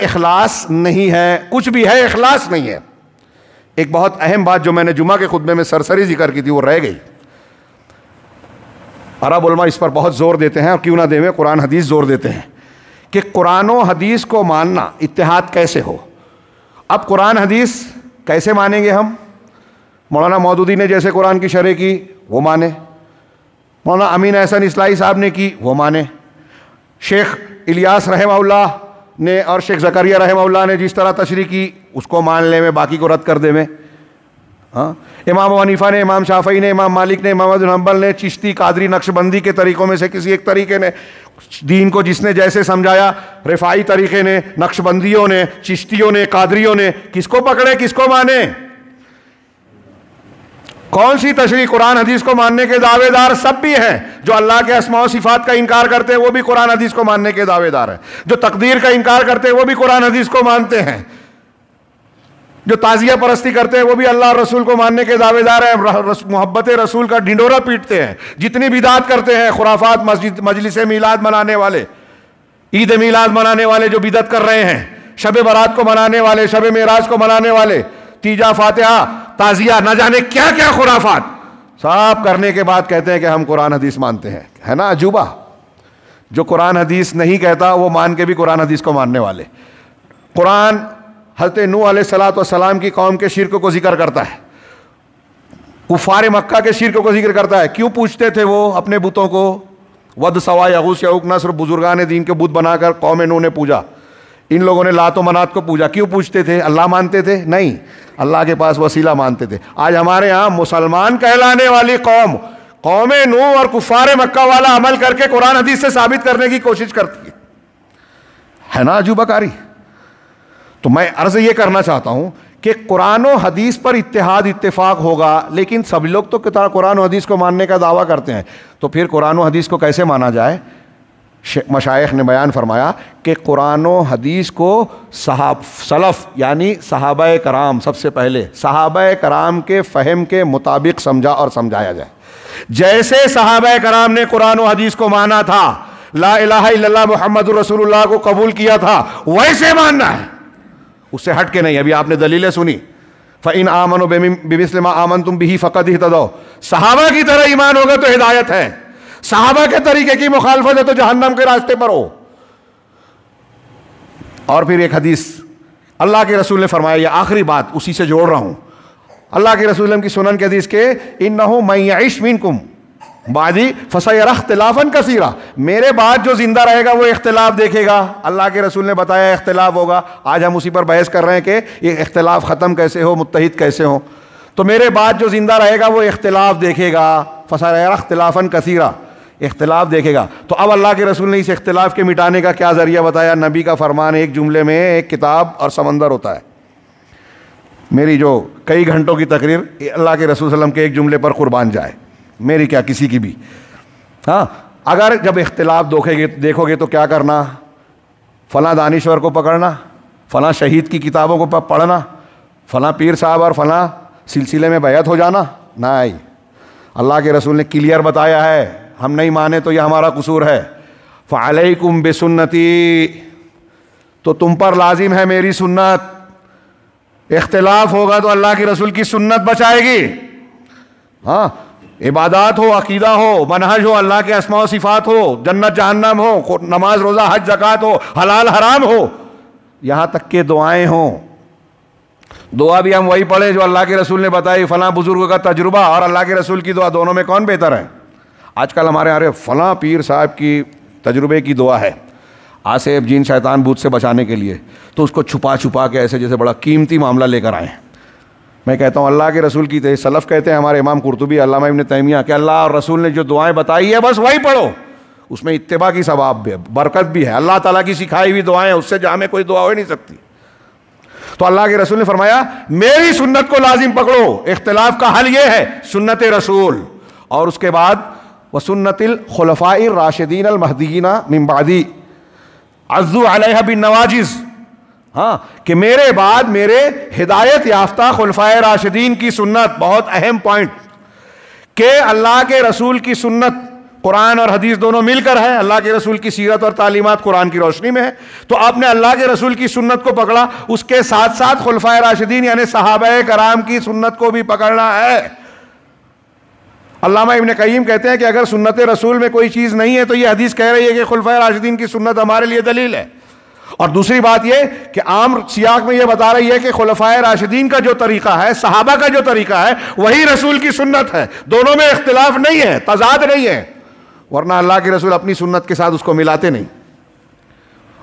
اخلاص نہیں ہے، کچھ بھی ہے اخلاص نہیں ہے۔ ایک بہت اہم بات جو میں نے جمعہ کے خطبے میں سرسری ذکر کی تھی وہ رہ گئی۔ عرب علماء اس پر بہت زور دیتے ہیں، اور کیوں نہ دیں، قرآن حدیث زور دیتے ہیں کہ قرآن و حدیث کو ماننا اتحاد کیسے ہو۔ اب قرآن حدیث کیسے مانیں گے ہم؟ مولانا مودودی نے جیسے قرآن کی شرح کی وہ مانے، مولانا امین احسن اصلاحی صاحب نے کی وہ مانے، شیخ الیاس رحمہ اللہ نے اور شیخ زکریا رحمہ اللہ نے جس طرح تشریح کی اس کو مان لے میں، باقی کو رد کر دے میں۔ ہاں، امام ابو حنیفہ نے، امام شافعی نے، امام مالک نے، امام احمد بن حنبل نے، چشتی، قادری، نقشبندی کے طریقوں میں سے کسی ایک طریقے نے دین کو جس نے جیسے سمجھایا، رفاعی طریقے نے، نقشبندیوں نے، چشتیوں نے، قادریوں نے، کس کو پکڑے کس کو مانے؟ کون سی تشریح؟ قرآن حدیث کو ماننے کے دعوے دار سب بھی ہیں، جو اللہ کے اسماء و صفات کا انکار کرتے ہیں وہ بھی قرآن حدیث کو ماننے کے دعوے دار ہیں، جو تقدیر کا انکار کرتے ہیں وہ بھی قرآن حدیث کو مانتے ہیں، جو تعزیہ پرستی کرتے ہیں وہ بھی اللہ اور رسول کو ماننے کے دعوے دار ہیں، محبت رسول کا ڈھنڈورا پیٹتے ہیں، جتنی بدعات کرتے ہیں، خرافات، مجلس میلاد منانے والے، عید میلاد منانے والے جو بدعت کر رہے ہیں، شب برات کو منانے والے، شب معراج کو منانے والے، تیجا، فاتحہ، تعزیہ، نہ جانے کیا کیا خرافات سب کرنے کے بعد کہتے ہیں کہ ہم قرآن حدیث مانتے ہیں۔ ہے نا عجوبہ؟ جو قرآن حدیث نہیں کہتا وہ مان کے بھی قرآن حدیث کو ماننے والے۔ قرآن حضرت نوح علیہ السلام کی قوم کے شرک کو ذکر کرتا ہے، کفار مکہ کے شرک کو ذکر کرتا ہے۔ کیوں پوچھتے تھے وہ اپنے بتوں کو؟ ود، سوا، یغوث، یعوق، نصر، بزرگان دین کے بت بنا کر قوم نوح نے پوجا۔ ان لوگوں نے لات و منات کو پوجا۔ کیوں پوچھتے تھے؟ اللہ مانتے تھے؟ نہیں، اللہ کے پاس وسیلہ مانتے تھے۔ آج ہمارے ہاں مسلمان کہلانے والی قوم نوح اور کفار مکہ والا عمل کر کے قرآن حدیث سے ثابت کرنے کی کوشش کرتی ہے نا عجوبہ کاری؟ تو میں عرض یہ کرنا چاہتا ہوں کہ قرآن و حدیث پر اتحاد اتفاق ہوگا، لیکن سب لوگ تو قرآن و حدیث کو ماننے کا دعویٰ کرتے ہیں، تو پھر قرآن و حدیث کو کیسے مانا جائے؟ مشائخ نے بیان فرمایا کہ قرآن و حدیث کو سلف یعنی صحابہ کرام، سب سے پہلے صحابہ کرام کے فہم کے مطابق سمجھا اور سمجھایا جائے۔ جیسے صحابہ کرام نے قرآن و حدیث کو مانا تھا، لا الہ الا اللہ محمد رسول اللہ کو قبول کیا تھا، ویسے ماننا ہے، اس سے ہٹ کے نہیں۔ ابھی آپ نے دلیلیں سنی، فَإِنْ آمَنُوا بِمِثْلِ مَا آمَنْتُمْ بِهِ فَقَدْ اهْتَدَوْا، صحابہ کی طرح ایمان ہوگا تو ہدایت ہے، صحابہ کے طریقے کی مخالفت ہے تو جہنم کے راستے پر ہو۔ اور پھر ایک حدیث اللہ کے رسول نے فرمایا، یہ آخری بات اسی سے جوڑ رہا ہوں، اللہ کے رسول کی سنن کے حدیث کے، اِنَّهُ مَن يَعِشْ مِنْكُمْ بَعْدِي فَسَيَرَى اخْتِلَافًا كَثِيرًا، میرے بعد جو زندہ رہے گا وہ اختلاف دیکھے گا۔ اللہ کے رسول نے بتایا اختلاف ہوگا، آج ہم اسی پر بحث کر رہے ہیں کہ یہ اختلاف ختم کیسے ہو، متحد کیسے ہو۔ تو میرے بعد جو زندہ رہے گا وہ اختلاف دیکھے گا، فَسَيَرَى اخْتِلَافًا كَثِيرًا، اختلاف دیکھے گا۔ تو اب اللہ کے رسول نے اس اختلاف کے مٹانے کا کیا ذریعہ بتایا؟ نبی کا فرمان ایک جملے میں ایک کتاب اور سمندر ہوتا ہے۔ میری جو کئی گھنٹوں کی تقریر اللہ کے رسول صلی اللہ علیہ وسلم کے ایک جملے پر قربان جائے، میری کیا کسی کی بھی۔ ہاں، اگر جب اختلاف دیکھو گے تو کیا کرنا؟ فلاں دانشور کو پکڑنا، فلاں شہید کی کتابوں کو پڑھنا، فلاں پیر صاحب اور فلاں سلسلے میں بیعت ہو جانا؟ نہیں، اللہ کے رسول نے کلیئر بتایا ہے، ہم نہیں مانے تو یہ ہمارا قصور ہے۔ فعلیکم بسنتی، تو تم پر لازم ہے میری سنت۔ اختلاف ہوگا تو اللہ کے رسول کی سنت بچائے گی۔ ہاں، عبادات ہو، عقیدہ ہو، منہج ہو، اللہ کے اسماء و صفات ہو، جنت جہنم ہو، نماز روزہ حج زکوٰۃ ہو، حلال حرام ہو، یہاں تک کہ دعائیں ہوں۔ دعا بھی ہم وہی پڑھیں جو اللہ کے رسول نے بتائی، فلاں بزرگ کا تجربہ اور اللہ کے رسول کی دعا، دونوں میں کون بہتر ہے؟ آج کل ہمارے یہاں فلاں پیر صاحب کی تجربے کی دعا ہے آصف جین شیطان بوت سے بچانے کے لیے، تو اس کو چھپا چھپا کے ایسے جیسے بڑا قیمتی معاملہ لے کر آئے ہیں۔ میں کہتا ہوں اللہ کے رسول کی سلف کہتے ہیں، ہمارے امام قرطبی، علامہ ابن تیمیہ، کہ اللہ اور رسول نے جو دعائیں بتائی ہے بس وہی پڑھو، اس میں اتباع کی ثواب بھی ہے، برکت بھی ہے، اللہ تعالیٰ کی سکھائی ہوئی دعائیں، اس سے جہاں میں کوئی دعا ہو ہی نہیں سکتی۔ تو اللہ کے رسول نے فرمایا میری سنت کو لازم پکڑو، اختلاف کا حل یہ ہے سنت رسول، اور اس کے بعد وسنت الخلفاء الراشدین المہدیین من بعدی عضوا علیہا بالنواجذ، ہاں، کہ میرے بعد میرے ہدایت یافتہ خلفائے راشدین کی سنت، بہت اہم پوائنٹ، کہ اللہ کے رسول کی سنت قرآن اور حدیث دونوں مل کر ہے، اللہ کے رسول کی سیرت اور تعلیمات قرآن کی روشنی میں ہے، تو آپ نے اللہ کے رسول کی سنت کو پکڑا، اس کے ساتھ ساتھ خلفائے راشدین یعنی صحابہ کرام کی سنت کو بھی پکڑنا ہے۔ علامہ ابن قیم کہتے ہیں کہ اگر سنت رسول میں کوئی چیز نہیں ہے تو یہ حدیث کہہ رہی ہے کہ خلفائے راشدین کی سنت ہمارے لیے دلیل ہے۔ اور دوسری بات یہ کہ عام سیاق میں یہ بتا رہی ہے کہ خلفائے راشدین کا جو طریقہ ہے، صحابہ کا جو طریقہ ہے، وہی رسول کی سنت ہے، دونوں میں اختلاف نہیں ہے، تضاد نہیں ہے، ورنہ اللہ کے رسول اپنی سنت کے ساتھ اس کو ملاتے نہیں۔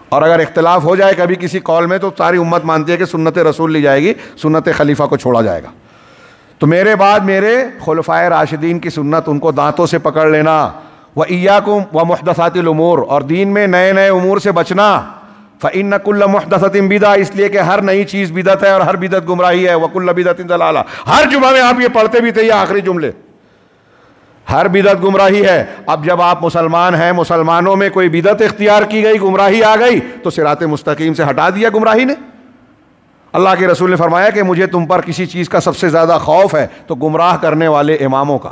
اور اگر اختلاف ہو جائے کبھی کسی قول میں تو ساری امت مانتی ہے کہ سنت رسول لی جائے گی، سنت خلیفہ کو چھوڑا جائے گا۔ تو میرے بعد میرے خلفائے راشدین کی سنت ان کو دانتوں سے پکڑ لینا، وَإِيَّاكُمْ وَمُحْدَثَاتِ الْأُمُورِ، اور دین میں نئے نئے امور سے بچنا، فَإِنَّ كُلَّ مُحْدَثَةٍ بِدْعَةٍ، اس لیے کہ ہر نئی چیز بدعت ہے اور ہر بدعت گمراہی ہے، وَكُلَّ بِدْعَةٍ ضَلَالَةٍ، ہر جمعہ میں آپ یہ پڑھتے بھی تھے یہ آخری جملے، ہر بدعت گمراہی ہے۔ اب جب آپ مسلمان ہیں، مسلمانوں میں کوئی بدعت اختیار کی گئی، گمراہی آ گئی، تو صراط مستقیم سے ہٹا دیا گمراہی نے۔ اللہ کے رسول نے فرمایا کہ مجھے تم پر کسی چیز کا سب سے زیادہ خوف ہے تو گمراہ کرنے والے اماموں کا۔